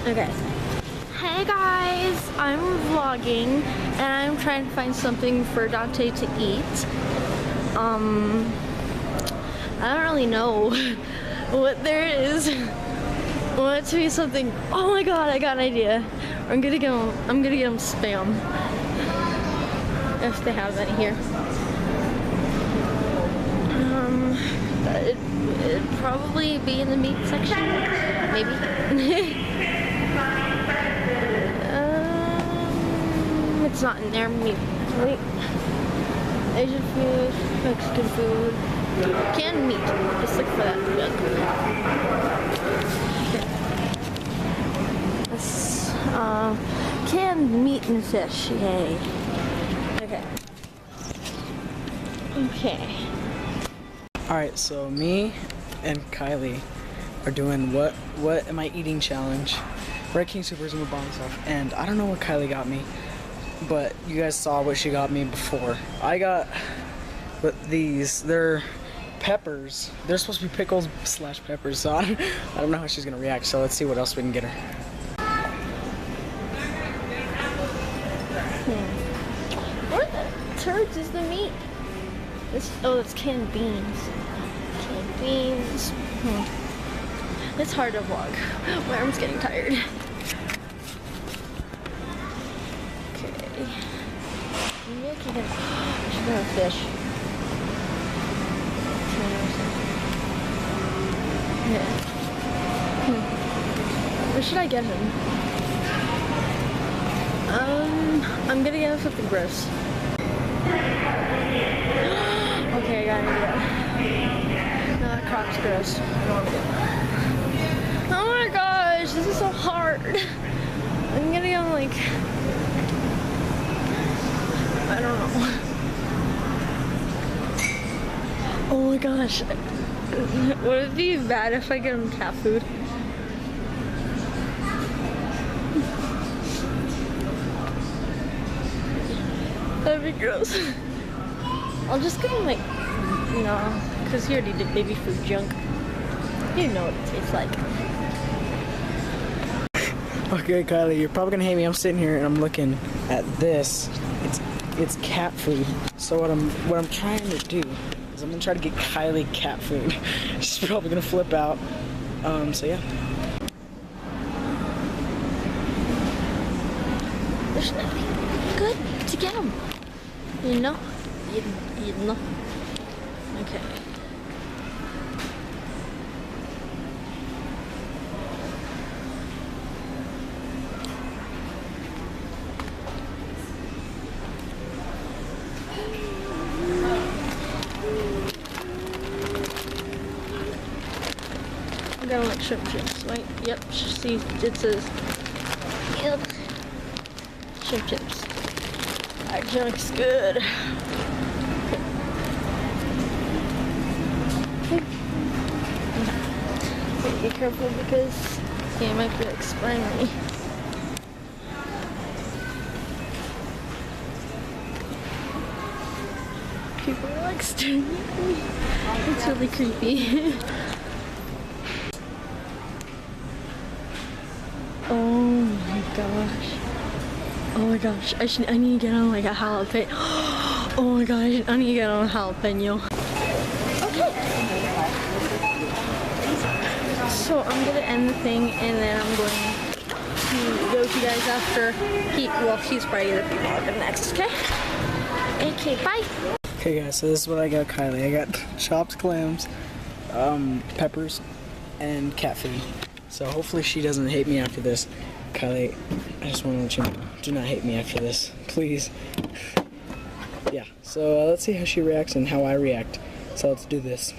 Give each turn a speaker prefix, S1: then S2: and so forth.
S1: Okay. Hey guys, I'm vlogging and I'm trying to find something for Dante to eat. I don't really know what there is. I want it to be something. Oh my god, I got an idea. I'm gonna get him Spam. If they have any here. It'd probably be in the meat section, maybe. It's not in there. Meat. Wait. Asian food, Mexican food, canned meat. Just look for that. Okay. This, canned meat and fish. Yay. Okay. Okay.
S2: Alright, so me and Kylie are doing what am I eating challenge. We're at King Soopers and we're buying stuff, and I don't know what Kylie got me, but you guys saw what she got me before. I got these, they're peppers. They're supposed to be pickles / peppers, so I don't know how she's gonna react, so let's see what else we can get her.
S1: What the turds is the meat? Oh, it's canned beans. Canned beans. It's hard to vlog. My arm's getting tired. Okay. Maybe I can get. I should have a fish. Yeah. What should I get him? I'm gonna get him something gross. Okay, I got an idea. No, that croc's gross. I don't want to get that. Oh my gosh, this is so hard. I'm gonna go like, I don't know. Oh my gosh. Would it be bad if I get him cat food? That'd be gross. I'll just get him like, no, because he already did baby food junk. You know what it tastes like.
S2: Okay, Kylie, you're probably gonna hate me. I'm sitting here and I'm looking at this. It's cat food. So what I'm trying to do is I'm gonna try to get Kylie cat food. She's probably gonna flip out. So yeah.
S1: There's nothing good to get him. You know? You know. Okay. I got like shrimp chips, right? Yep, see, it says, yep, shrimp chips. That junk's good. Be careful because he might be like spraying me. People are like staring at me. It's really creepy. Oh my gosh. Oh my gosh. I need to get on like a jalapeno. Oh my gosh, I need to get on a jalapeno. Okay. So I'm gonna end the thing and then I'm going to go to you guys after he's probably gonna be vlogging next, okay? Okay, bye.
S2: Okay guys, so this is what I got Kylie. I got chopped clams, peppers, and cat food. So hopefully she doesn't hate me after this. Kylie, I just want to let you know, do not hate me after this, please. Yeah, so let's see how she reacts and how I react. So let's do this.